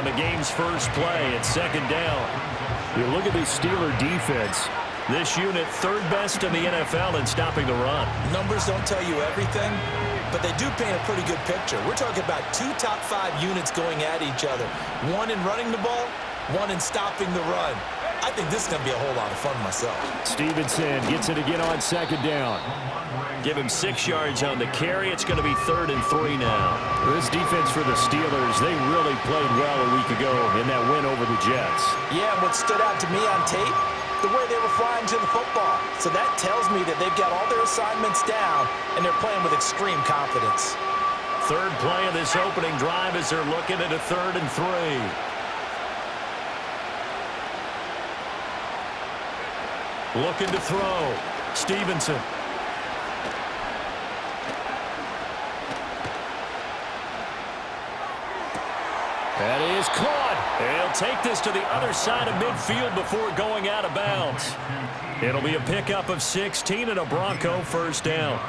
on the game's first play at second down. You look at this Steeler defense. This unit third best in the NFL in stopping the run. Numbers don't tell you everything, but they do paint a pretty good picture. We're talking about 2 top 5 units going at each other. One in running the ball, one in stopping the run. I think this is going to be a whole lot of fun myself. Stevenson gets it again on second down. Give him 6 yards on the carry. It's going to be 3rd and 3 now. This defense for the Steelers, they really played well a week ago in that win over the Jets. Yeah, and what stood out to me on tape, the way they were flying to the football. So that tells me that they've got all their assignments down, and they're playing with extreme confidence. Third play of this opening drive as they're looking at a 3rd and 3. Looking to throw. Stevenson. That is caught. They'll take this to the other side of midfield before going out of bounds. It'll be a pickup of 16 and a Bronco first down.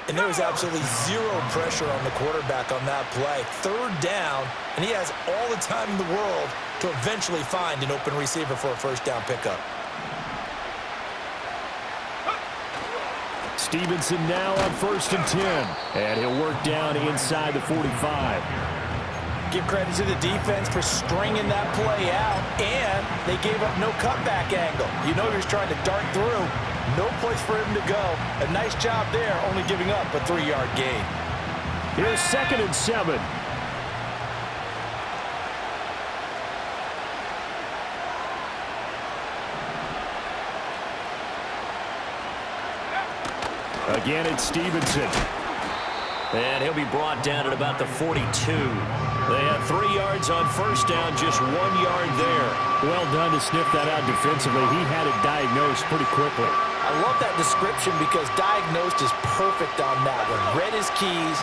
And there was absolutely zero pressure on the quarterback on that play. 3rd down, and he has all the time in the world to eventually find an open receiver for a first down pickup. Stevenson now on 1st and 10. And he'll work down inside the 45. Give credit to the defense for stringing that play out, and they gave up no cutback angle. You know he was trying to dart through. No place for him to go. A nice job there, only giving up a 3-yard gain. Here's 2nd and 7. Again, it's Stevenson. And he'll be brought down at about the 42. They had 3 yards on first down, just 1 yard there. Well done to sniff that out defensively. He had it diagnosed pretty quickly. I love that description because diagnosed is perfect on that one. Read his keys,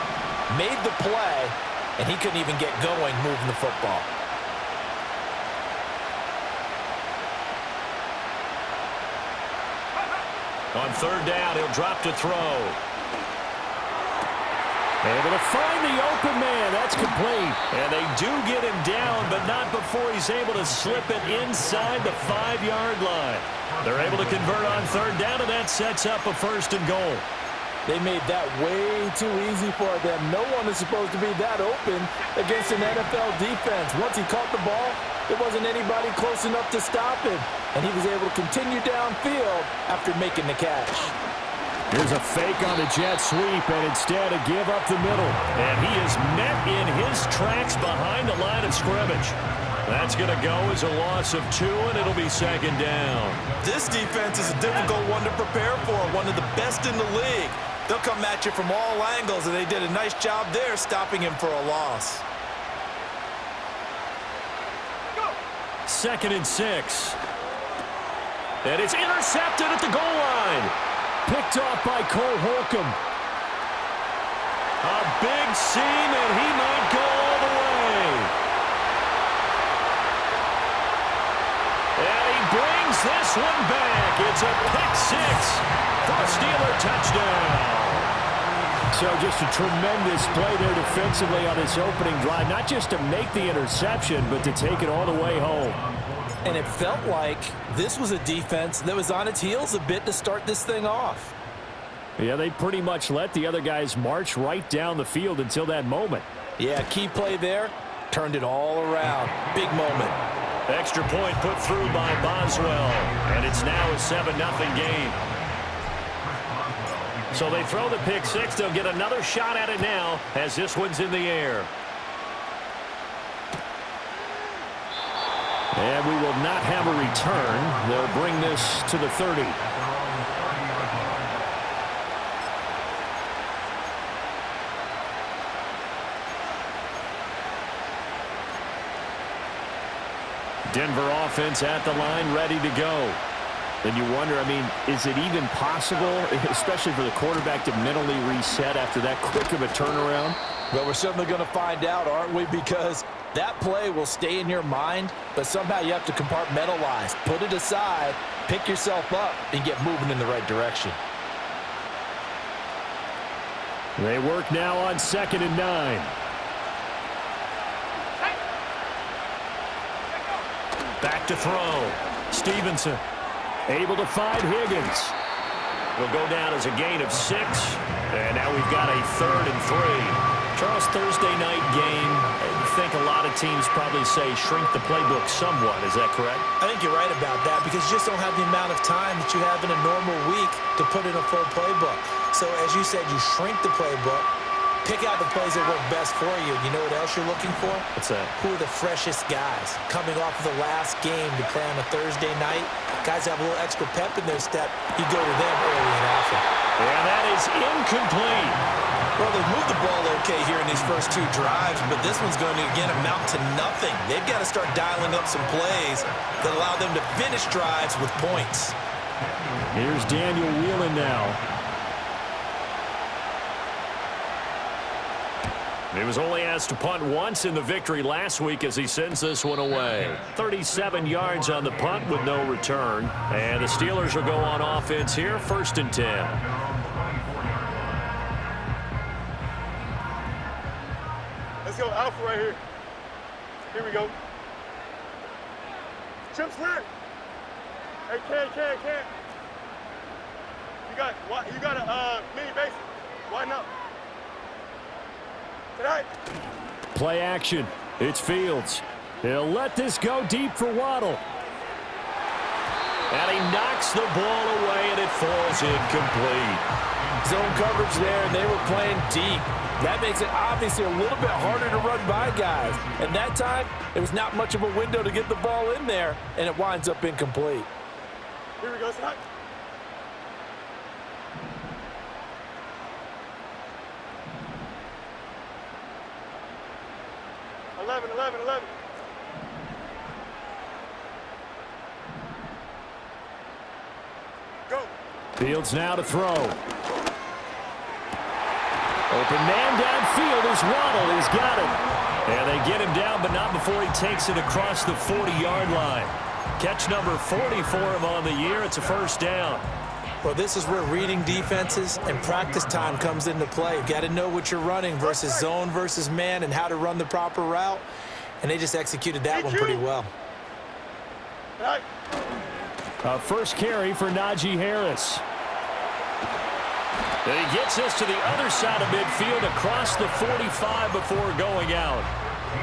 made the play, and he couldn't even get going moving the football. On 3rd down, he'll drop to throw. Able to find the open man. That's complete. And they do get him down, but not before he's able to slip it inside the 5-yard line. They're able to convert on 3rd down, and that sets up a 1st and goal. They made that way too easy for them. No one is supposed to be that open against an NFL defense. Once he caught the ball, there wasn't anybody close enough to stop him. And he was able to continue downfield after making the catch. Here's a fake on the jet sweep, and instead a give up the middle. And he is met in his tracks behind the line of scrimmage. That's going to go as a loss of 2, and it'll be 2nd down. This defense is a difficult one to prepare for, one of the best in the league. They'll come at you from all angles, and they did a nice job there stopping him for a loss. 2nd and 6. And it's intercepted at the goal line. Picked off by Cole Holcomb. A big seam, and he might go all the way. And he brings this one back. It's a pick 6 for a Steeler touchdown. So just a tremendous play there defensively on this opening drive. Not just to make the interception, but to take it all the way home. And it felt like this was a defense that was on its heels a bit to start this thing off. Yeah, they pretty much let the other guys march right down the field until that moment. Yeah, key play there. Turned it all around. Big moment. Extra point put through by Boswell. And it's now a 7-0 game. So they throw the pick 6. They'll get another shot at it now as this one's in the air. And we will not have a return. They'll bring this to the 30. Denver offense at the line, ready to go. And you wonder, I mean, is it even possible, especially for the quarterback, to mentally reset after that quick of a turnaround? Well, we're certainly going to find out, aren't we? Because that play will stay in your mind, but somehow you have to compartmentalize. Put it aside, pick yourself up, and get moving in the right direction. They work now on 2nd and 9. Back to throw. Stevenson able to find Higgins. It'll go down as a gain of 6. And now we've got a 3rd and 3. Charles, Thursday night game, I think a lot of teams probably say shrink the playbook somewhat. Is that correct? I think you're right about that because you just don't have the amount of time that you have in a normal week to put in a full playbook. So as you said, you shrink the playbook, pick out the plays that work best for you. You know what else you're looking for? What's that? Who are the freshest guys coming off of the last game to play on a Thursday night? Guys have a little extra pep in their step. You go to them early and often. And that is incomplete. Well, they've moved the ball okay here in these first 2 drives, but this one's going to, again, amount to nothing. They've got to start dialing up some plays that allow them to finish drives with points. Here's Daniel Whelan now. He was only asked to punt once in the victory last week as he sends this one away. 37 yards on the punt with no return. And the Steelers will go on offense here, 1st and 10. Let's go alpha right here. Here we go. Chip slant. Hey, Ken. You got a mini base. Why not? Tonight. Play action. It's Fields. He'll let this go deep for Waddle. And he knocks the ball away, and it falls incomplete. Zone coverage there, and they were playing deep. That makes it obviously a little bit harder to run by guys. And that time, it was not much of a window to get the ball in there, and it winds up incomplete. Here we go, tonight. Eleven. Go. Fields now to throw. Open man downfield is Waddle. He's got it. And they get him down, but not before he takes it across the 40-yard line. Catch number 40 for him on the year. It's a 1st down. Well, this is where reading defenses and practice time comes into play. You've got to know what you're running versus zone versus man and how to run the proper route. And they just executed that one pretty well. A first carry for Najee Harris. And he gets us to the other side of midfield across the 45 before going out.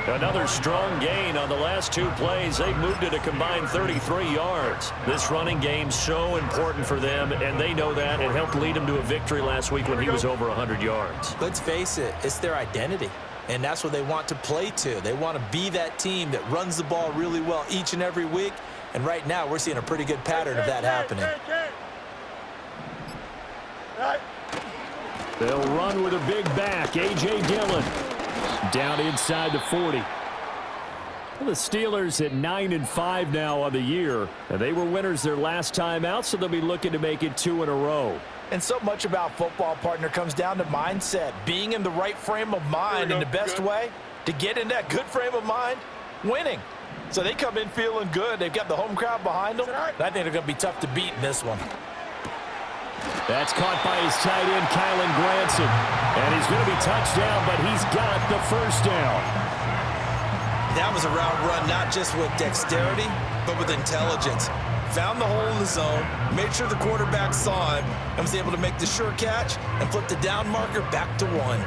Another strong gain on the last 2 plays. They've moved it a combined 33 yards. This running game's so important for them, and they know that. It helped lead them to a victory last week when he was over 100 yards. Let's face it, it's their identity. And that's what they want to play to. They want to be that team that runs the ball really well each and every week. And right now, we're seeing a pretty good pattern of that happening. They'll run with a big back. A.J. Dillon down inside the 40. Well, the Steelers at 9-5 now on the year. And they were winners their last time out, so they'll be looking to make it 2 in a row. And so much about football, partner, comes down to mindset. Being in the right frame of mind, and the best way to get in that good frame of mind, winning. So they come in feeling good. They've got the home crowd behind them. And I think they're going to be tough to beat in this one. That's caught by his tight end, Kylan Granson. And he's going to be touched down, but he's got the 1st down. That was a route run not just with dexterity, but with intelligence. Found the hole in the zone, made sure the quarterback saw him, and was able to make the sure catch and flip the down marker back to 1.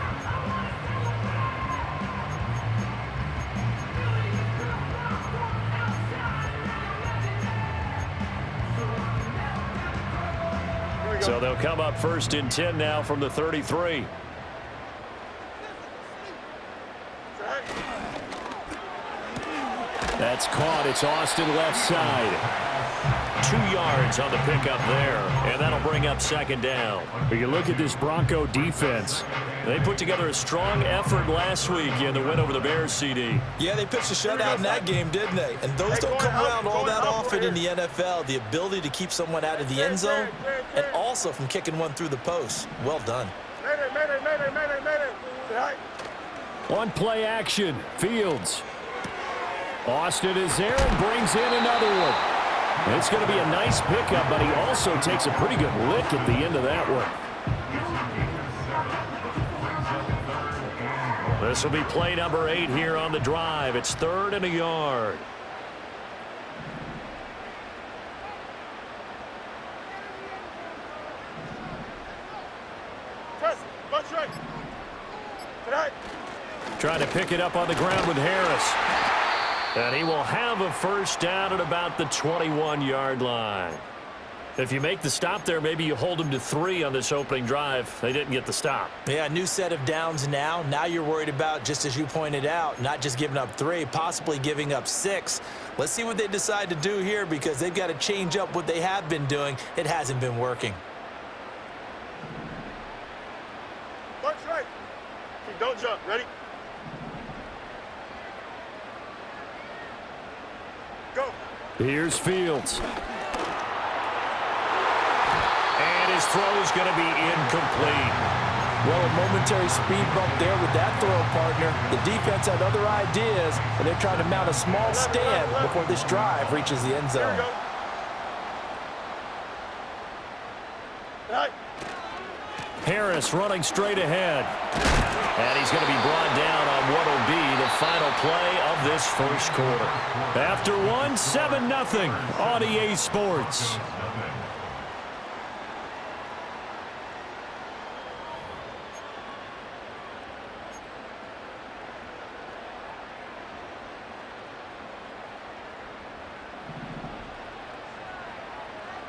So they'll come up 1st and 10 now from the 33. That's caught. It's Austin left side. 2 yards on the pickup there, and that'll bring up 2nd down. But you look at this Bronco defense. They put together a strong effort last week in the win over the Bears, CD. Yeah, they pitched a shutout in that game, didn't they? And those don't come around all that often in the NFL. The ability to keep someone out of the end zone and also from kicking one through the post. Well done. On play action, Fields. Austin is there and brings in another one. It's going to be a nice pickup, but he also takes a pretty good lick at the end of that one. This will be play number 8 here on the drive. It's 3rd and a yard. Trying to pick it up on the ground with Harris. And he will have a first down at about the 21-yard line. If you make the stop there, maybe you hold them to 3 on this opening drive. They didn't get the stop. Yeah, new set of downs now. Now you're worried about, just as you pointed out, not just giving up 3, possibly giving up 6. Let's see what they decide to do here because they've got to change up what they have been doing. It hasn't been working. March right. Don't jump. Ready? Go. Here's Fields. And his throw is going to be incomplete. Well, a momentary speed bump there with that throw partner. The defense had other ideas, and they're trying to mount a small stand before this drive reaches the end zone. Here we go. Right. Harris running straight ahead. And he's going to be brought down on what will be the final play of this first quarter. After 7-0 on EA Sports.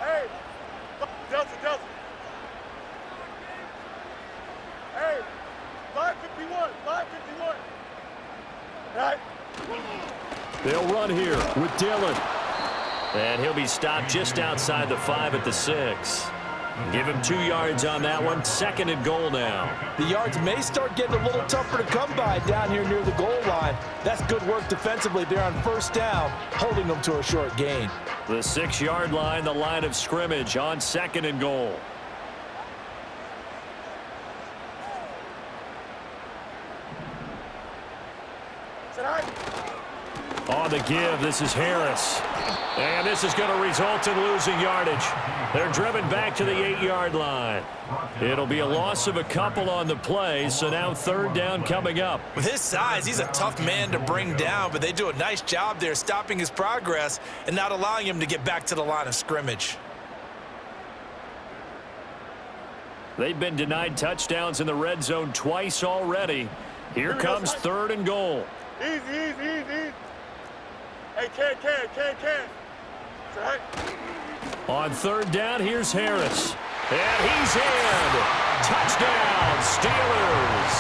Hey, Delta. Hey, 551. Right. They'll run here with Dillon. And he'll be stopped just outside the 5 at the 6. Give him 2 yards on that one. 2nd and goal now. The yards may start getting a little tougher to come by down here near the goal line. That's good work defensively there on first down, holding them to a short gain. The 6-yard line, the line of scrimmage on 2nd and goal. On the give, this is Harris. And this is going to result in losing yardage. They're driven back to the 8-yard line. It'll be a loss of a couple on the play, so now 3rd down coming up. With his size, he's a tough man to bring down, but they do a nice job there stopping his progress and not allowing him to get back to the line of scrimmage. They've been denied touchdowns in the red zone twice already. Here comes 3rd and goal. Easy. Hey, can. Right. On 3rd down, here's Harris. And he's in. Touchdown, Steelers.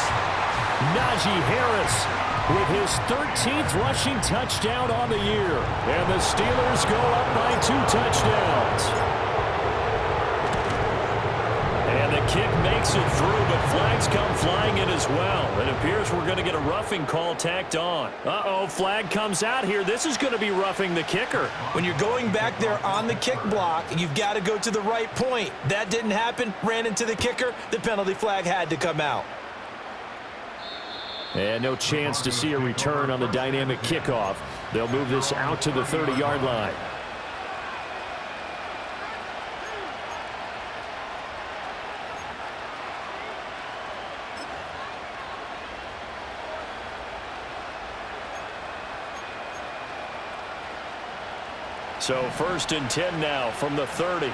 Najee Harris with his 13th rushing touchdown on the year. And the Steelers go up by 2 touchdowns. And the kick makes it through, but flags come flying in as well. It appears we're going to get a roughing call tacked on. Uh-oh, flag comes out here. This is going to be roughing the kicker. When you're going back there on the kick block, you've got to go to the right point. That didn't happen, ran into the kicker. The penalty flag had to come out. And no chance to see a return on the dynamic kickoff. They'll move this out to the 30-yard line. So 1st and 10 now from the 30.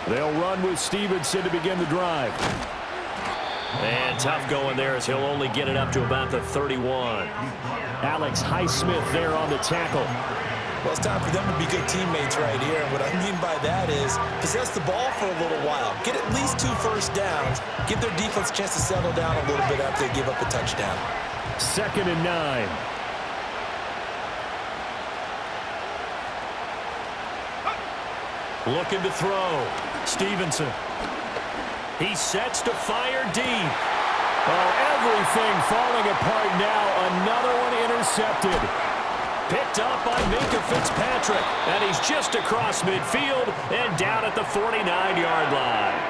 They'll run with Stevenson to begin the drive. And tough going there as he'll only get it up to about the 31. Alex Highsmith there on the tackle. Well, it's time for them to be good teammates right here. And what I mean by that is possess the ball for a little while. Get at least 2 first downs. Give their defense a chance to settle down a little bit after they give up a touchdown. 2nd and 9. Looking to throw. Stevenson. He sets to fire deep. Oh, everything falling apart now. Another one intercepted. Picked up by Minka Fitzpatrick. And he's just across midfield and down at the 49-yard line.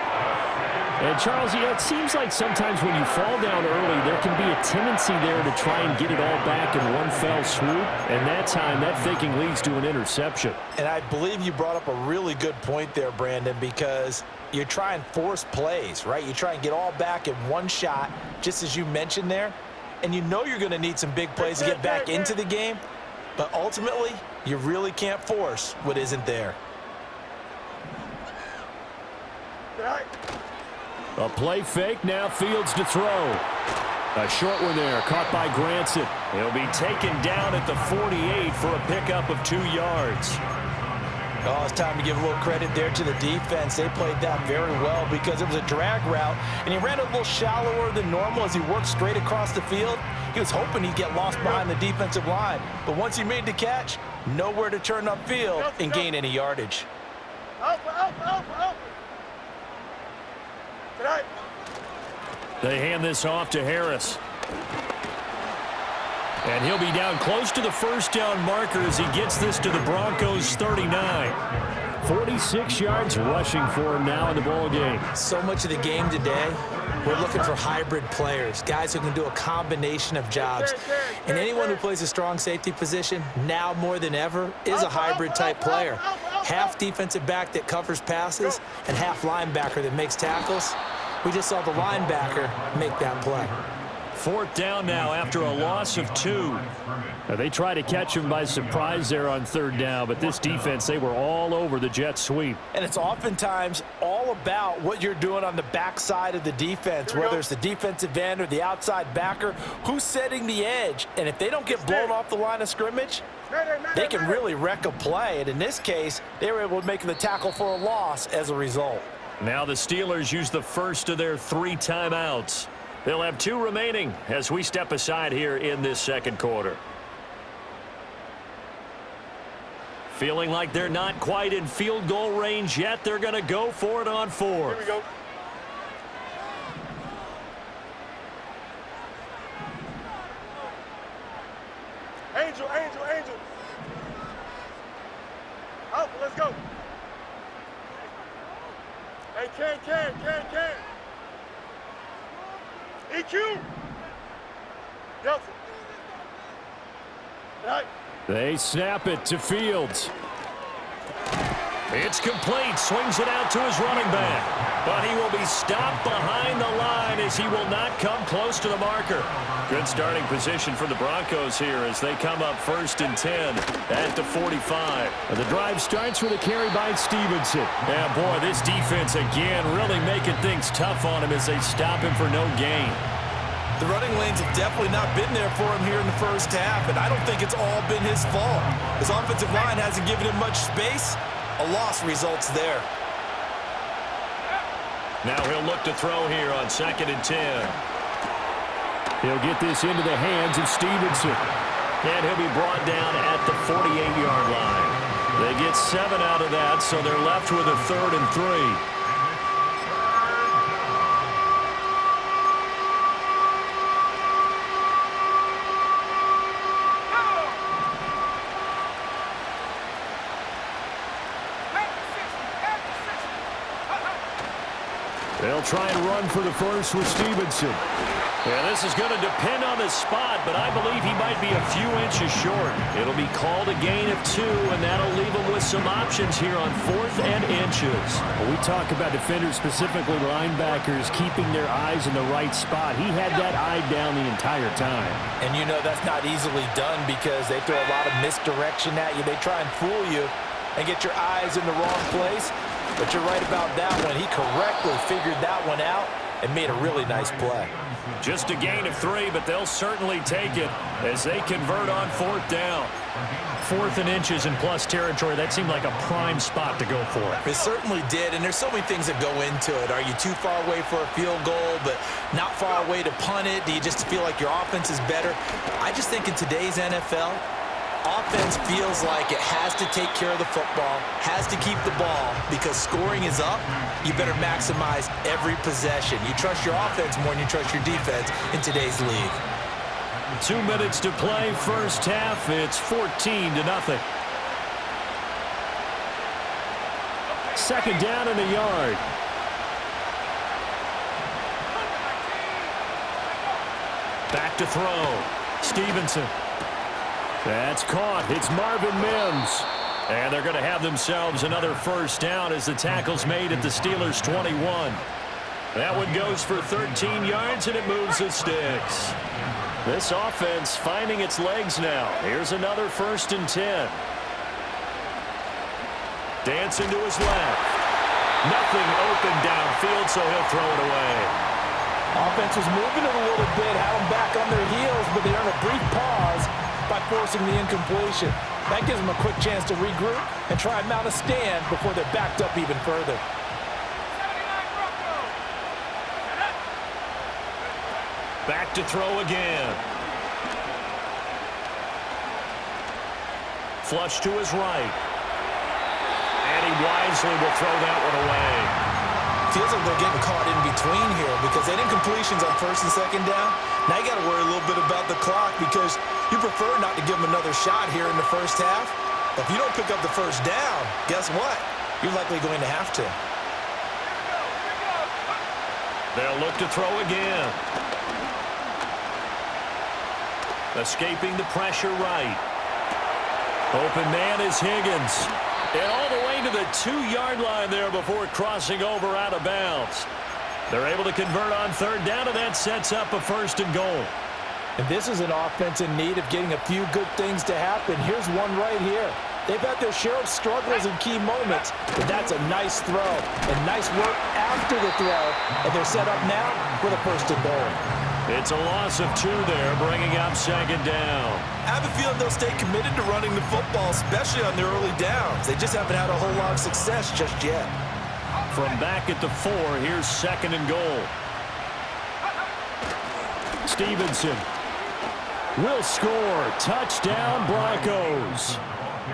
And, Charles, it seems like sometimes when you fall down early, there can be a tendency there to try and get it all back in one fell swoop. And that time, that thinking leads to an interception. And I believe you brought up a really good point there, Brandon, because you try and force plays, right? You try and get all back in one shot, just as you mentioned there. And you know you're going to need some big plays to get back into the game. But ultimately, you really can't force what isn't there. A play fake, now Fields to throw. A short one there, caught by Granson. He'll be taken down at the 48 for a pickup of 2 yards. Oh, it's time to give a little credit there to the defense. They played that very well because it was a drag route, and he ran a little shallower than normal as he worked straight across the field. He was hoping he'd get lost behind the defensive line, but once he made the catch, nowhere to turn upfield and gain any yardage. Alpha. Tonight. They hand this off to Harris. And he'll be down close to the first down marker as he gets this to the Broncos 39. 46 yards rushing for him now in the ball game. So much of the game today, we're looking for hybrid players, guys who can do a combination of jobs. And anyone who plays a strong safety position, now more than ever, is a hybrid type player. Half defensive back that covers passes and half linebacker that makes tackles. We just saw the linebacker make that play. 4th down now after a loss of 2. Now, they try to catch him by surprise there on 3rd down, but this defense, they were all over the jet sweep. And it's oftentimes all about what you're doing on the backside of the defense, whether it's the defensive end or the outside backer, who's setting the edge. And if they don't get blown off the line of scrimmage, they can really wreck a play. And in this case, they were able to make the tackle for a loss as a result. Now the Steelers use the first of their 3 timeouts. They'll have 2 remaining as we step aside here in this second quarter. Feeling like they're not quite in field goal range yet. They're going to go for it on 4th. Here we go. Angel. Alpha, let's go. Hey, can. EQ. Delta. Right. They snap it to Fields. It's complete. Swings it out to his running back. But he will be stopped behind the line as he will not come close to the marker. Good starting position for the Broncos here as they come up 1st and 10 at the 45. And the drive starts with a carry by Stevenson. Yeah, boy, this defense again really making things tough on him as they stop him for no gain. The running lanes have definitely not been there for him here in the first half, and I don't think it's all been his fault. His offensive line hasn't given him much space. A loss results there. Now he'll look to throw here on 2nd and 10. He'll get this into the hands of Stevenson. And he'll be brought down at the 48-yard line. They get 7 out of that, so they're left with a 3rd and 3. They'll try and run for the first with Stevenson. Yeah, this is going to depend on the spot, but I believe he might be a few inches short. It'll be called a gain of 2, and that'll leave him with some options here on 4th and inches. When we talk about defenders, specifically linebackers, keeping their eyes in the right spot. He had that eye down the entire time. And you know that's not easily done because they throw a lot of misdirection at you. They try and fool you and get your eyes in the wrong place. But you're right about that one. He correctly figured that one out and made a really nice play. Just a gain of 3, but they'll certainly take it as they convert on 4th down. 4th and inches in plus territory, that seemed like a prime spot to go for. It certainly did, and there's so many things that go into it. Are you too far away for a field goal, but not far away to punt it? Do you just feel like your offense is better? I just think in today's NFL, offense feels like it has to take care of the football, has to keep the ball, because scoring is up. You better maximize every possession. You trust your offense more than you trust your defense in today's league. 2 minutes to play, first half. It's 14-0. 2nd down in the yard. Back to throw. Stevenson. That's caught. It's Marvin Mims. And they're going to have themselves another first down as the tackle's made at the Steelers' 21. That one goes for 13 yards, and it moves the sticks. This offense finding its legs now. Here's another 1st and 10. Dancing to his left. Nothing open downfield, so he'll throw it away. Offense was moving it a little bit, had them back on their heels, but they earned a brief pause by forcing the incompletion. That gives them a quick chance to regroup and try and mount a stand before they're backed up even further. Back to throw again. Flush to his right. And he wisely will throw that one away. Feels like they're getting caught in between here because they didn't completions on first and second down. Now you got to worry a little bit about the clock because you prefer not to give them another shot here in the first half. But if you don't pick up the first down, guess what? You're likely going to have to. They'll look to throw again. Escaping the pressure right. Open man is Higgins. And all the way to the 2-yard line there before crossing over out of bounds. They're able to convert on third down, and that sets up a first and goal. And this is an offense in need of getting a few good things to happen. Here's one right here. They've had their share of struggles in key moments, but that's a nice throw and nice work after the throw. And they're set up now with a first and goal. It's a loss of 2 there, bringing up second down. I have a feeling they'll stay committed to running the football, especially on their early downs. They just haven't had a whole lot of success just yet. From back at the 4, here's second and goal. Stevenson will score. Touchdown, Broncos.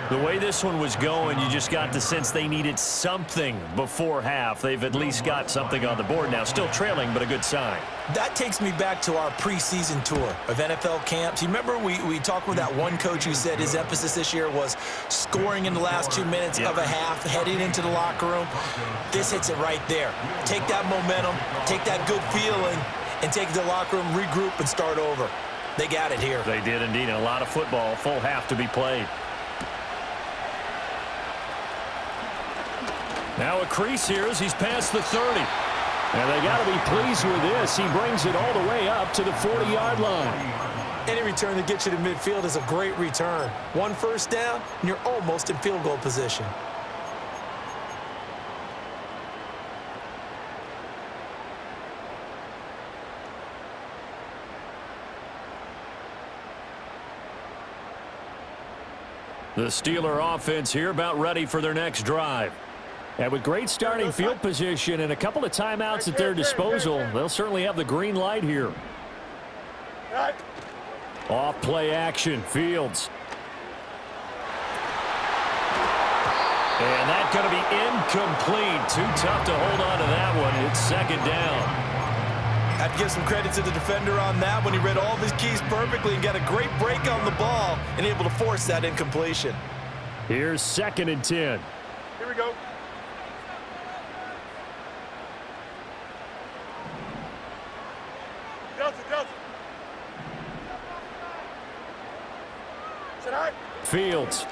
The way this one was going, you just got the sense they needed something before half. They've at least got something on the board now. Still trailing, but a good sign. That takes me back to our preseason tour of NFL camps. You remember we talked with that one coach who said his emphasis this year was scoring in the last 2 minutes of a half, heading into the locker room. This hits it right there. Take that momentum, take that good feeling, and take it to the locker room, regroup, and start over. They got it here. They did indeed. And a lot of football, full half to be played. Now a crease here as he's past the 30. And they got to be pleased with this. He brings it all the way up to the 40-yard line. Any return that gets you to midfield is a great return. One first down, and you're almost in field goal position. The Steeler offense here about ready for their next drive. And with great starting field position and a couple of timeouts at their disposal, they'll certainly have the green light here. Off play action, Fields. And that's going to be incomplete. Too tough to hold on to that one. It's second down. I have to give some credit to the defender on that when he read all of his keys perfectly and got a great break on the ball and able to force that incompletion. Here's second and 10. Here we go. Fields.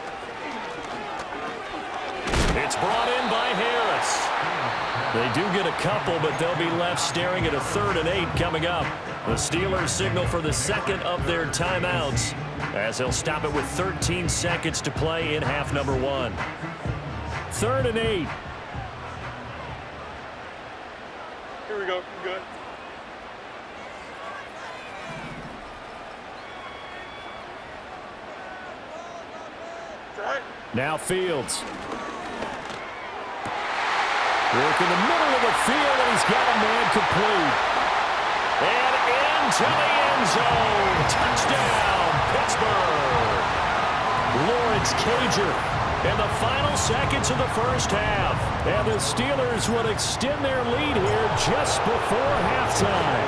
It's brought in by Harris. They do get a couple, but they'll be left staring at a 3rd and 8 coming up. The Steelers signal for the second of their timeouts as they'll stop it with 13 seconds to play in half number 1. 3rd and 8. Here we go. Good. Now Fields. Work in the middle of the field, and he's got a man complete. And into the end zone. Touchdown, Pittsburgh. Lawrence Cager in the final seconds of the first half. And the Steelers would extend their lead here just before halftime.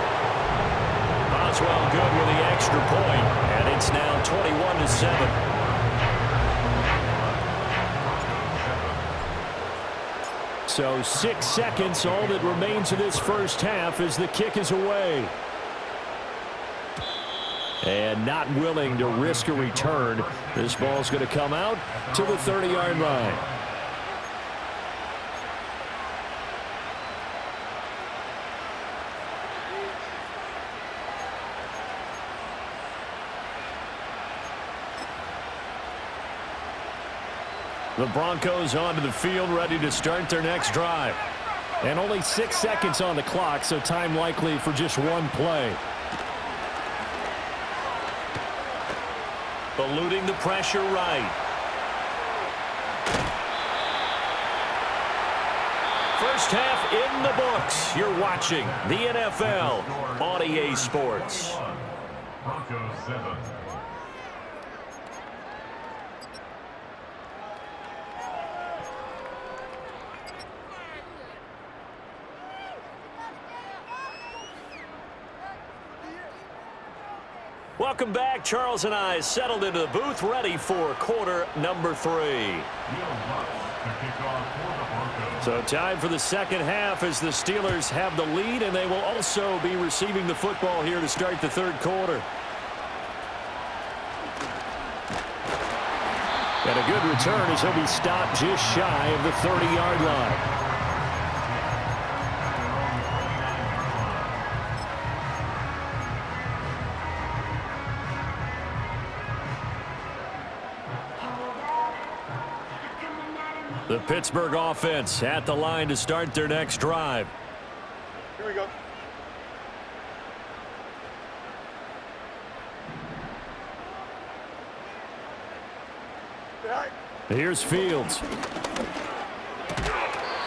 Boswell good with the extra point, and it's now 21-7. So 6 seconds, all that remains of this first half as the kick is away. And not willing to risk a return. This ball's going to come out to the 30-yard line. The Broncos onto the field, ready to start their next drive. And only 6 seconds on the clock, so time likely for just one play. Eluding the pressure right. First half in the books. You're watching the NFL on EA Sports. Broncos 7. Welcome back. Charles and I settled into the booth, ready for quarter number 3. So time for the second half as the Steelers have the lead, and they will also be receiving the football here to start the third quarter. And a good return as he'll be stopped just shy of the 30-yard line. The Pittsburgh offense at the line to start their next drive. Here we go. Here's Fields.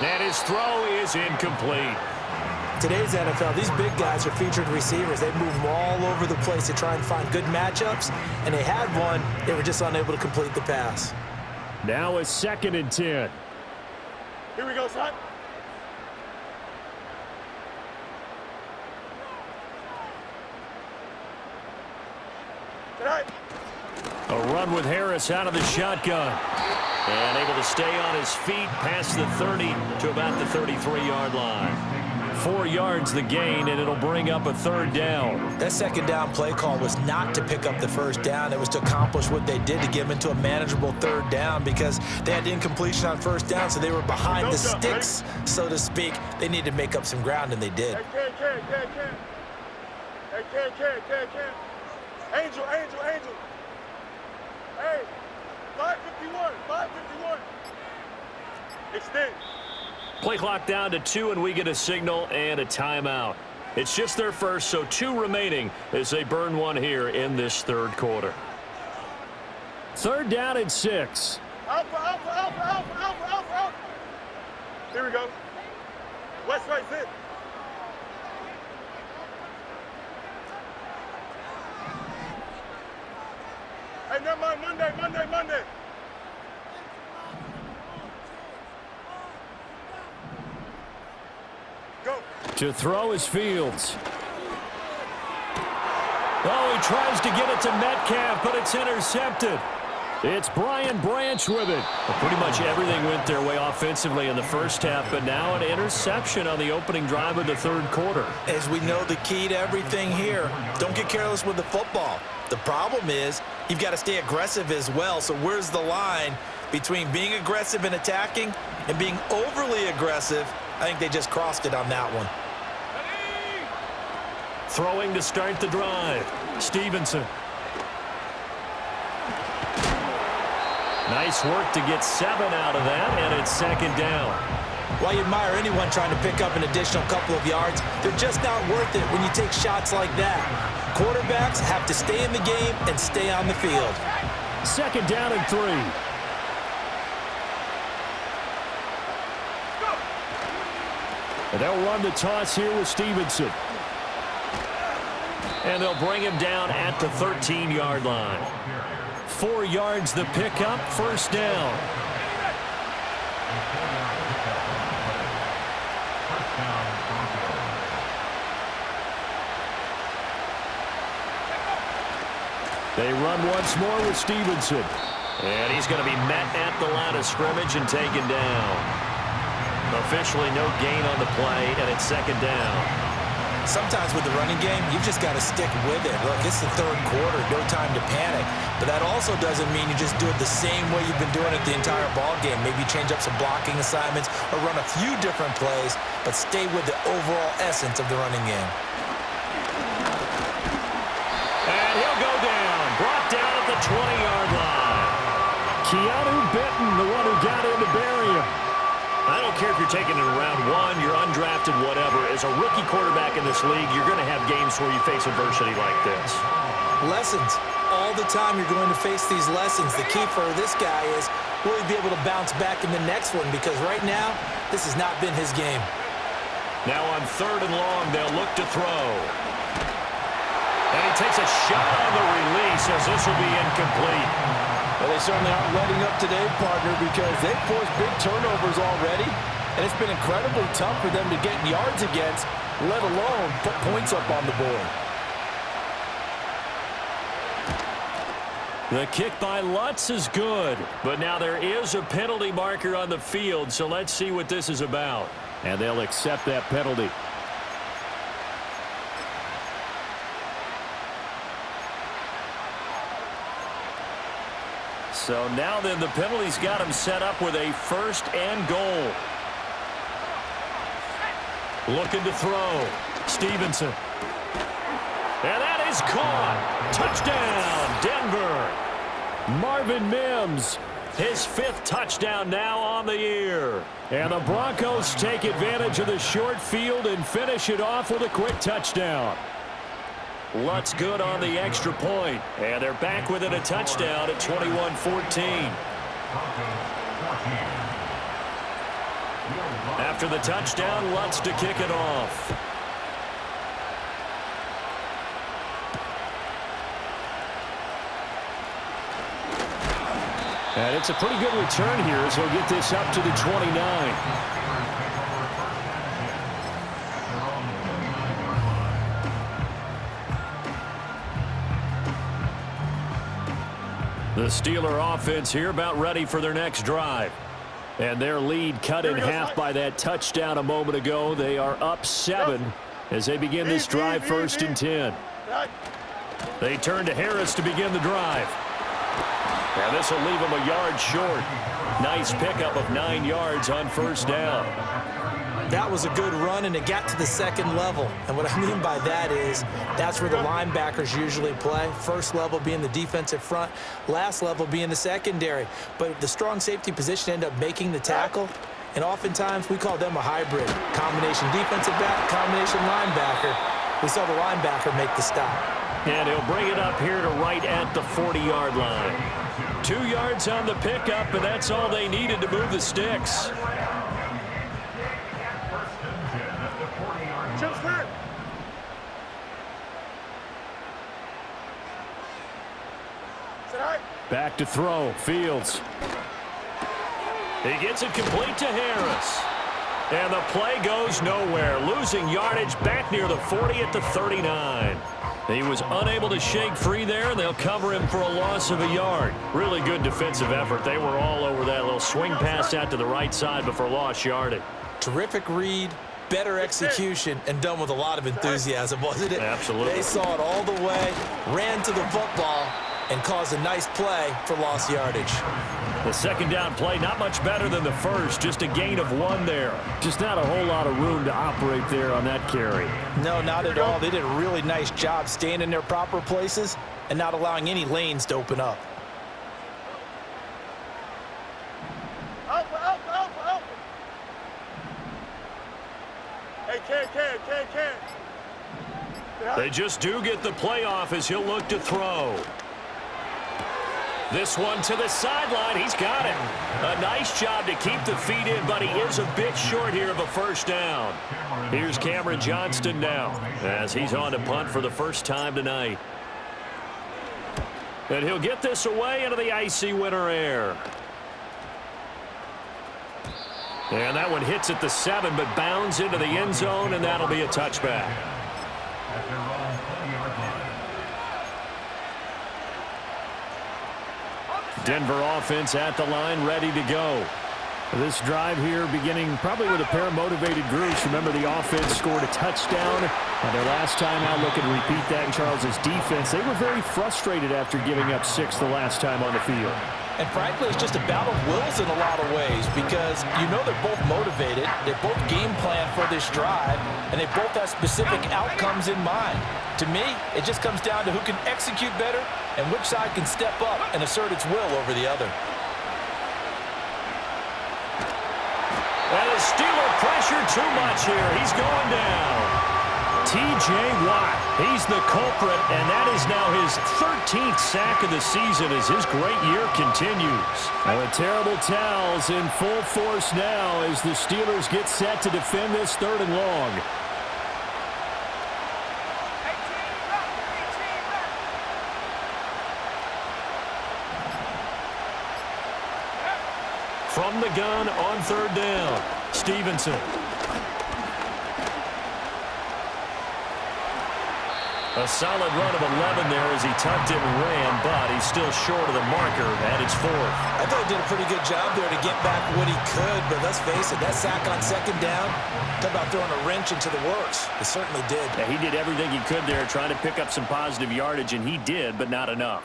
And his throw is incomplete. Today's NFL, these big guys are featured receivers. They move them all over the place to try and find good matchups, and they had one. They were just unable to complete the pass. Now a 2nd and 10. Here we go, son. Tonight. A run with Harris out of the shotgun. And able to stay on his feet past the 30 to about the 33-yard line. 4 yards the gain, and it'll bring up a 3rd down. That second down play call was not to pick up the first down. It was to accomplish what they did to get them into a manageable 3rd down because they had incompletion on first down, so they were behind the sticks, so to speak. They needed to make up some ground, and they did. Hey, Ken. Angel. Hey, 551. Extend. Play clock down to 2, and we get a signal and a timeout. It's just their first, so 2 remaining as they burn one here in this third quarter. 3rd down and 6. Alpha. Here we go. West right sit. Hey, never mind, Monday. Go. To throw is Fields. Oh, he tries to get it to Metcalf, but it's intercepted. It's Brian Branch with it. Well, pretty much everything went their way offensively in the first half, but now an interception on the opening drive of the third quarter. As we know, the key to everything here, don't get careless with the football. The problem is you've got to stay aggressive as well. So where's the line between being aggressive and attacking and being overly aggressive? I think they just crossed it on that one. Throwing to start the drive. Stevenson. Nice work to get 7 out of that, and it's 2nd down. While you admire anyone trying to pick up an additional couple of yards, they're just not worth it when you take shots like that. Quarterbacks have to stay in the game and stay on the field. 2nd down and 3. And they'll run the toss here with Stevenson. And they'll bring him down at the 13-yard line. 4 yards the pickup, 1st down. They run once more with Stevenson. And he's going to be met at the line of scrimmage and taken down. Officially no gain on the play, and it's 2nd down. Sometimes with the running game, you've just got to stick with it. Look, it's the third quarter, no time to panic. But that also doesn't mean you just do it the same way you've been doing it the entire ball game. Maybe change up some blocking assignments or run a few different plays, but stay with the overall essence of the running game. And he'll go down, brought down at the 20-yard line. Keanu Benton, the one who got in to bury him. I don't care if you're taking it in round 1, you're undrafted, whatever. As a rookie quarterback in this league, you're going to have games where you face adversity like this. Lessons. All the time you're going to face these lessons. The key for this guy is, will he be able to bounce back in the next one? Because right now, this has not been his game. Now on 3rd and long, they'll look to throw. And he takes a shot on the release as this will be incomplete. Well, they certainly aren't letting up today, partner, because they've forced big turnovers already. And it's been incredibly tough for them to get yards against, let alone put points up on the board. The kick by Lutz is good. But now there is a penalty marker on the field, so let's see what this is about. And they'll accept that penalty. So now then the penalty's got him set up with a 1st and goal. Looking to throw. Stevenson. And that is caught. Touchdown, Denver. Marvin Mims. His 5th touchdown now on the year. And the Broncos take advantage of the short field and finish it off with a quick touchdown. Lutz good on the extra point. And they're back within a touchdown at 21-14. After the touchdown, Lutz to kick it off. And it's a pretty good return here as he'll get this up to the 29. The Steeler offense here about ready for their next drive. And their lead cut in half by that touchdown a moment ago. They are up 7 as they begin this drive 1st and 10. They turn to Harris to begin the drive. And this will leave him a yard short. Nice pickup of 9 yards on 1st down. That was a good run, and it got to the 2nd level. And what I mean by that is that's where the linebackers usually play. 1st level being the defensive front, last level being the secondary. But the strong safety position ended up making the tackle, and oftentimes we call them a hybrid. Combination defensive back, combination linebacker. We saw the linebacker make the stop. And he'll bring it up here to right at the 40-yard line. 2 yards on the pickup, and that's all they needed to move the sticks. Back to throw. Fields. He gets it complete to Harris. And the play goes nowhere. Losing yardage back near the 40 at the 39. He was unable to shake free there, and they'll cover him for a loss of a yard. Really good defensive effort. They were all over that little swing pass out to the right side before lost yardage. Terrific read, better execution, and done with a lot of enthusiasm, wasn't it? Absolutely. They saw it all the way, ran to the football, and caused a nice play for lost yardage. The 2nd down play, not much better than the 1st, just a gain of 1 there. Just not a whole lot of room to operate there on that carry. No, not at all. They did a really nice job staying in their proper places and not allowing any lanes to open up. Alpha. Hey, can. They just do get the play off as he'll look to throw. This one to the sideline. He's got it. A nice job to keep the feet in, but he is a bit short here of a 1st down. Here's Cameron Johnston now as he's on to punt for the 1st time tonight. And he'll get this away into the icy winter air. And that one hits at the 7, but bounds into the end zone, and that'll be a touchback. Denver offense at the line, ready to go. This drive here beginning probably with a pair of motivated groups. Remember, the offense scored a touchdown on their last time out. Looking to repeat that in Charles's defense. They were very frustrated after giving up 6 the last time on the field. And frankly, it's just a battle of wills in a lot of ways because you know they're both motivated, they both game plan for this drive, and they both have specific outcomes in mind. To me, it just comes down to who can execute better and which side can step up and assert its will over the other. And the Steeler pressure too much here. He's going down. T.J. Watt, he's the culprit, and that is now his 13th sack of the season as his great year continues. Now the terrible towels in full force now as the Steelers get set to defend this 3rd and long. From the gun on 3rd down, Stevenson. A solid run of 11 there as he tucked it and ran, but he's still short of the marker, and it's 4th. I thought he did a pretty good job there to get back what he could, but let's face it, that sack on 2nd down, talk about throwing a wrench into the works. It certainly did. Yeah, he did everything he could there trying to pick up some positive yardage, and he did, but not enough.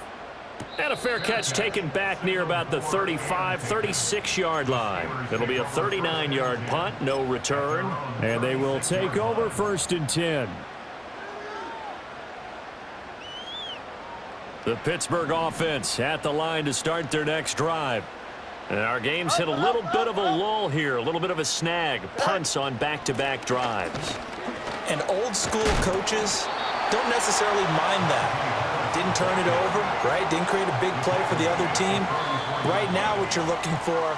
And a fair catch taken back near about the 35, 36-yard line. It'll be a 39-yard punt, no return. And they will take over 1st and 10. The Pittsburgh offense at the line to start their next drive. And our game's hit a little bit of a lull here, a little bit of a snag. Punts on back-to-back drives. And old school coaches don't necessarily mind that. Didn't turn it over, right? Didn't create a big play for the other team. Right now what you're looking for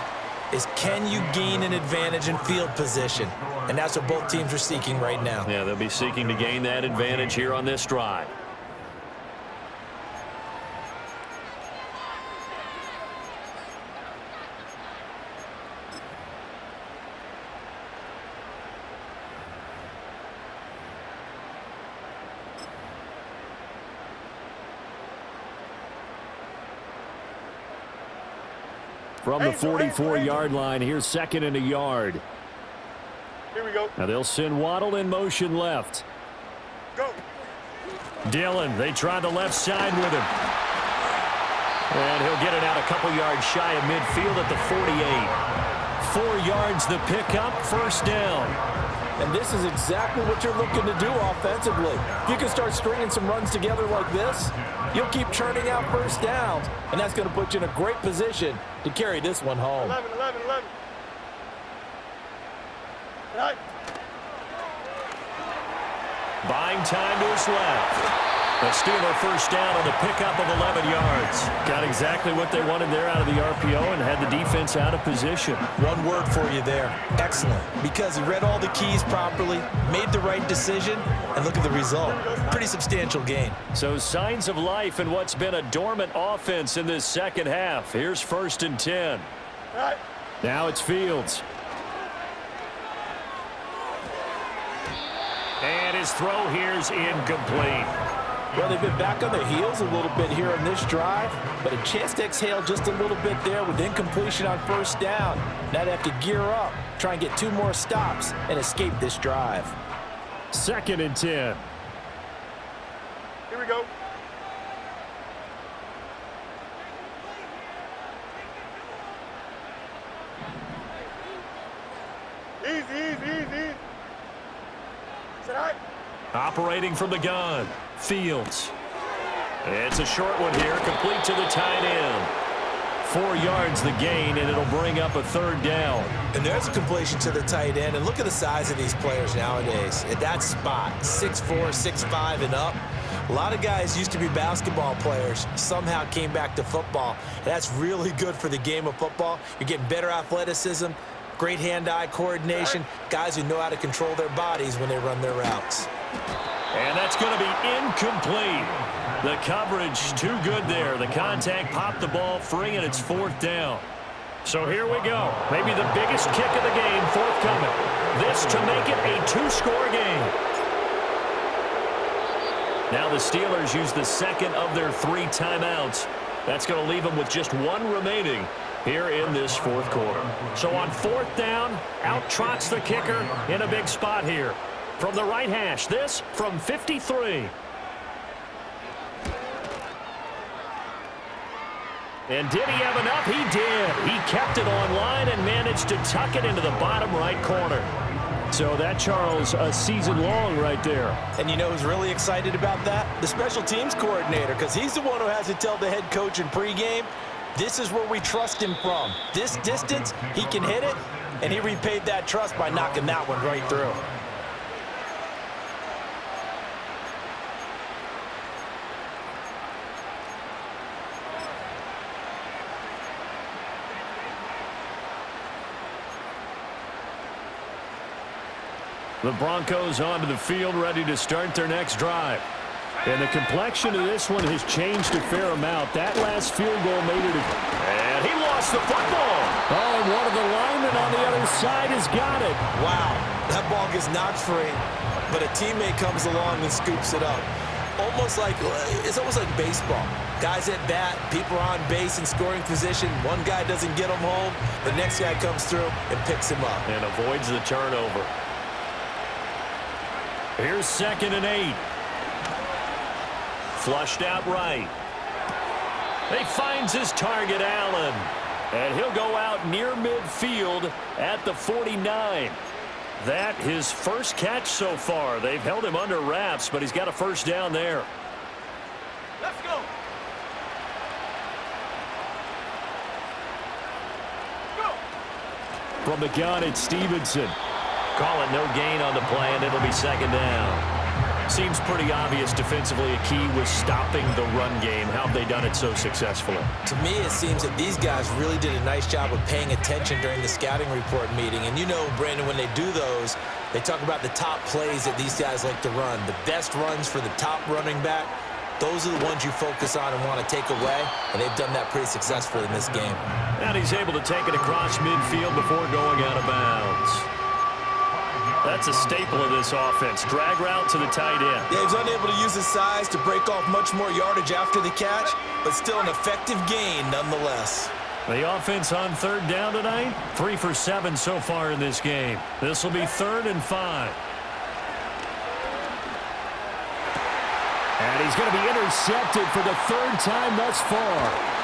is can you gain an advantage in field position? And that's what both teams are seeking right now. Yeah, they'll be seeking to gain that advantage here on this drive. From the 44-yard line, here's 2nd and a yard. Here we go. Now they'll send Waddle in motion left. Go. Dillon, they tried the left side with him. And he'll get it out a couple yards shy of midfield at the 48. 4 yards the pickup, 1st down. And this is exactly what you're looking to do offensively. If you can start stringing some runs together like this, you'll keep churning out 1st downs, and that's going to put you in a great position to carry this one home. 11. Right. Buying time to his left. The Steeler 1st down on the pickup of 11 yards. Got exactly what they wanted there out of the RPO and had the defense out of position. One word for you there. Excellent. Because he read all the keys properly, made the right decision, and look at the result. Pretty substantial gain. So signs of life in what's been a dormant offense in this 2nd half. Here's 1st and 10. Right. Now it's Fields. And his throw here's incomplete. Well, they've been back on their heels a little bit here on this drive, but a chance to exhale just a little bit there with incompletion on 1st down. Now they have to gear up, try and get 2 more stops, and escape this drive. 2nd and 10. Here we go. Easy. Sit right. Operating from the gun. Fields. It's a short one here, complete to the tight end. 4 yards the gain, and it'll bring up a 3rd down. And there's a completion to the tight end, and look at the size of these players nowadays. At that spot, 6'4", 6'5", and up. A lot of guys used to be basketball players, somehow came back to football. That's really good for the game of football. You're getting better athleticism, great hand-eye coordination, guys who know how to control their bodies when they run their routes. And that's going to be incomplete. The coverage too good there. The contact popped the ball free, and it's 4th down. So here we go. Maybe the biggest kick of the game forthcoming. This to make it a 2-score game. Now the Steelers use the 2nd of their 3 timeouts. That's going to leave them with just 1 remaining here in this 4th quarter. So on 4th down, out trots the kicker in a big spot here. From the right hash, this from 53. And did he have enough? He did. He kept it on line and managed to tuck it into the bottom right corner. So that, Charles, a season long right there. And you know who's really excited about that? The special teams coordinator, because he's the one who has to tell the head coach in pregame, this is where we trust him from. This distance, he can hit it. and he repaid that trust by knocking that one right through. The Broncos onto the field, ready to start their next drive. And the complexion of this one has changed a fair amount. That last field goal made it. And he lost the football. Oh, and one of the linemen on the other side has got it. Wow, that ball gets knocked free, but a teammate comes along and scoops it up. It's almost like baseball. Guys at bat, people are on base in scoring position. One guy doesn't get him home. The next guy comes through and picks him up. And avoids the turnover. Here's 2nd and 8. Flushed out right. He finds his target, Allen. And he'll go out near midfield at the 49. That his first catch so far. They've held him under wraps, but he's got a first down there. Let's go. Go. From the gun, it's Stevenson. Call it no gain on the play, and it'll be 2nd down. Seems pretty obvious defensively a key was stopping the run game. How have they done it so successfully? To me, it seems that these guys really did a nice job of paying attention during the scouting report meeting. And you know, Brandon, when they do those, they talk about the top plays that these guys like to run. The best runs for the top running back, those are the ones you focus on and want to take away. And they've done that pretty successfully in this game. And he's able to take it across midfield before going out of bounds. That's a staple of this offense. Drag route to the tight end. Yeah, he's unable to use his size to break off much more yardage after the catch, but still an effective gain nonetheless. The offense on 3rd down tonight, 3 for 7 so far in this game. This will be 3rd and 5. And he's going to be intercepted for the 3rd time thus far.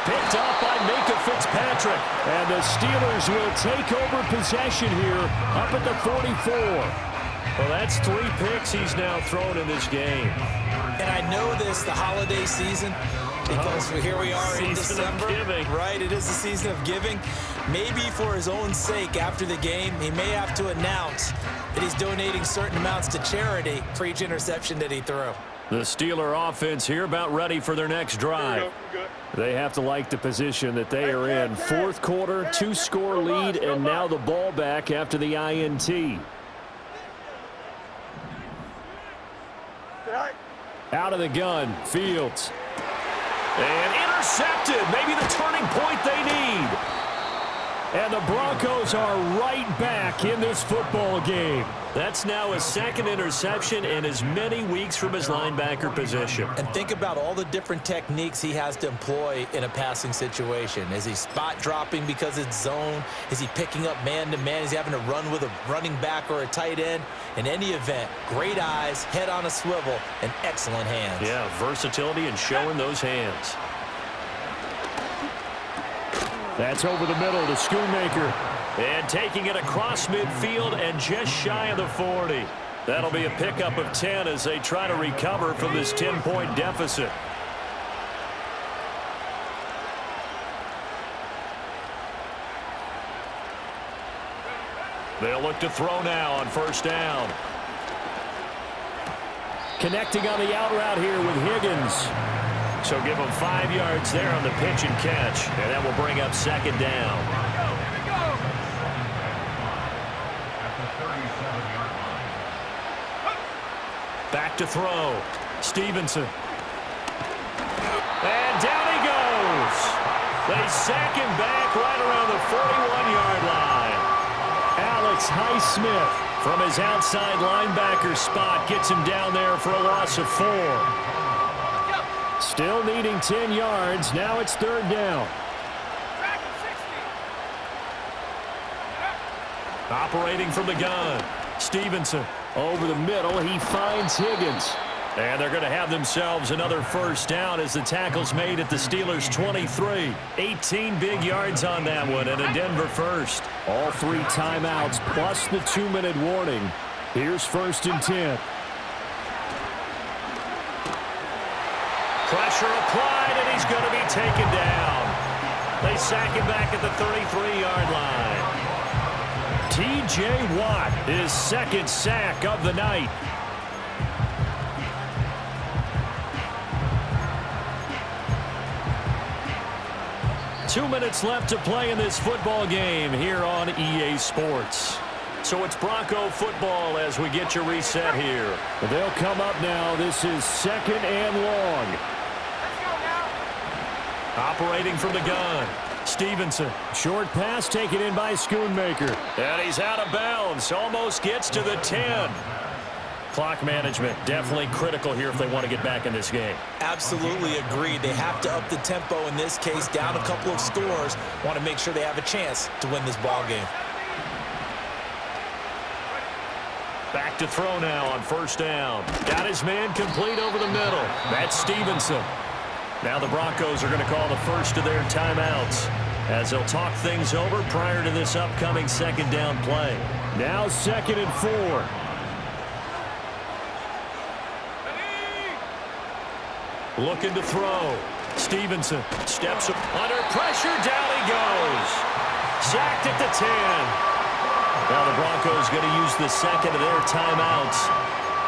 Picked up by Micah Fitzpatrick. And the Steelers will take over possession here up at the 44. Well, that's 3 picks he's now thrown in this game. And I know this, the holiday season, because here we are in December. Right, it is the season of giving. Maybe for his own sake, after the game, he may have to announce that he's donating certain amounts to charity for each interception that he threw. The Steeler offense here about ready for their next drive. They have to like the position that they are in. 4th quarter, 2-score lead, and now the ball back after the INT. Out of the gun, Fields. And intercepted. Maybe the turning point they need. And the Broncos are right back in this football game. That's now his 2nd interception in as many weeks from his linebacker position. And think about all the different techniques he has to employ in a passing situation. Is he spot dropping because it's zone? Is he picking up man-to-man? Is he having to run with a running back or a tight end? In any event, great eyes, head on a swivel, and excellent hands. Yeah, versatility and showing those hands. That's over the middle to Schoonmaker. And taking it across midfield and just shy of the 40. That'll be a pickup of 10 as they try to recover from this 10-point deficit. They'll look to throw now on 1st down. Connecting on the out route here with Higgins. So give him 5 yards there on the pitch and catch. And that will bring up 2nd down. Back to throw. Stevenson. And down he goes. They sack him back right around the 41-yard line. Alex Highsmith from his outside linebacker spot gets him down there for a loss of 4. Still needing 10 yards. Now it's 3rd down. Operating from the gun. Stevenson. Over the middle, he finds Higgins. And they're going to have themselves another 1st down as the tackle's made at the Steelers' 23. 18 big yards on that one and a Denver first. All 3 timeouts plus the 2-minute warning. Here's 1st and 10. Pressure applied, and he's going to be taken down. They sack him back at the 33-yard line. T.J. Watt, his second sack of the night. Two minutes left to play in this football game here on EA Sports. So it's Bronco football as we get your reset here. They'll come up now. This is 2nd and long. Operating from the gun. Stevenson. Short pass taken in by Schoonmaker. And he's out of bounds. Almost gets to the 10. Clock management definitely critical here if they want to get back in this game. Absolutely agreed. They have to up the tempo in this case, down a couple of scores. Want to make sure they have a chance to win this ball game. Back to throw now on 1st down. Got his man complete over the middle. That's Stevenson. Now the Broncos are going to call the first of their timeouts as they'll talk things over prior to this upcoming 2nd down play. Now 2nd and 4. Looking to throw. Stevenson steps up. Under pressure, down he goes. Sacked at the 10. Now the Broncos going to use the 2nd of their timeouts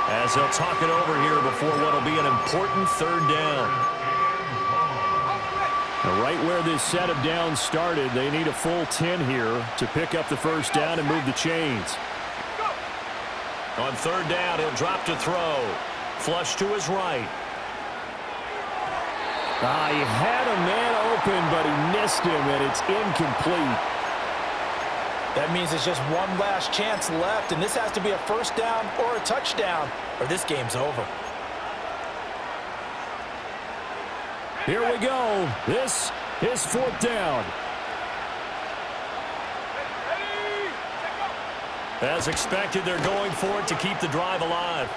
as they'll talk it over here before what will be an important 3rd down. Now right where this set of downs started, they need a full 10 here to pick up the 1st down and move the chains. On 3rd down, he'll drop to throw. Flush to his right. He had a man open, but he missed him, and it's incomplete. That means it's just one last chance left, and this has to be a 1st down or a touchdown, or this game's over. Here we go. This is 4th down. As expected, they're going for it to keep the drive alive.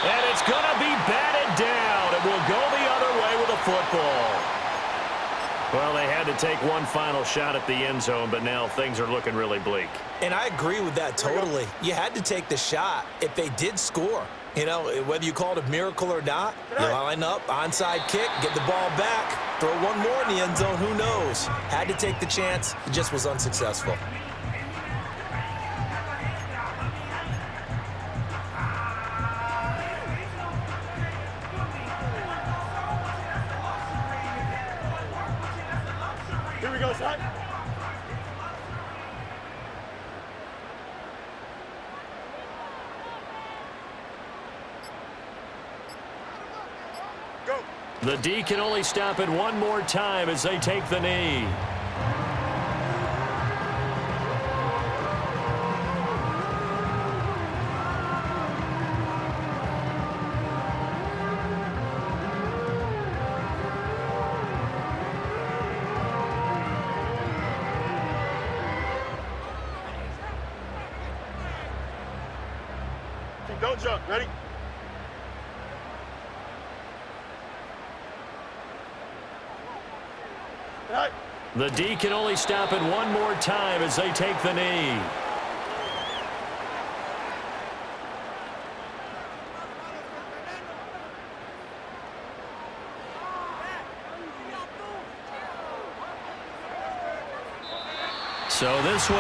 And it's going to be batted down. It will go the other way with a football. Well, they had to take one final shot at the end zone, but now things are looking really bleak. And I agree with that totally. You had to take the shot if they did score. You know, whether you call it a miracle or not, you line up, onside kick, get the ball back, throw one more in the end zone, who knows? Had to take the chance, it just was unsuccessful. Here we go, son. Go. The D can only stop it one more time as they take the knee. Don't jump. Ready? Right. The D can only stop it one more time as they take the knee. So this one.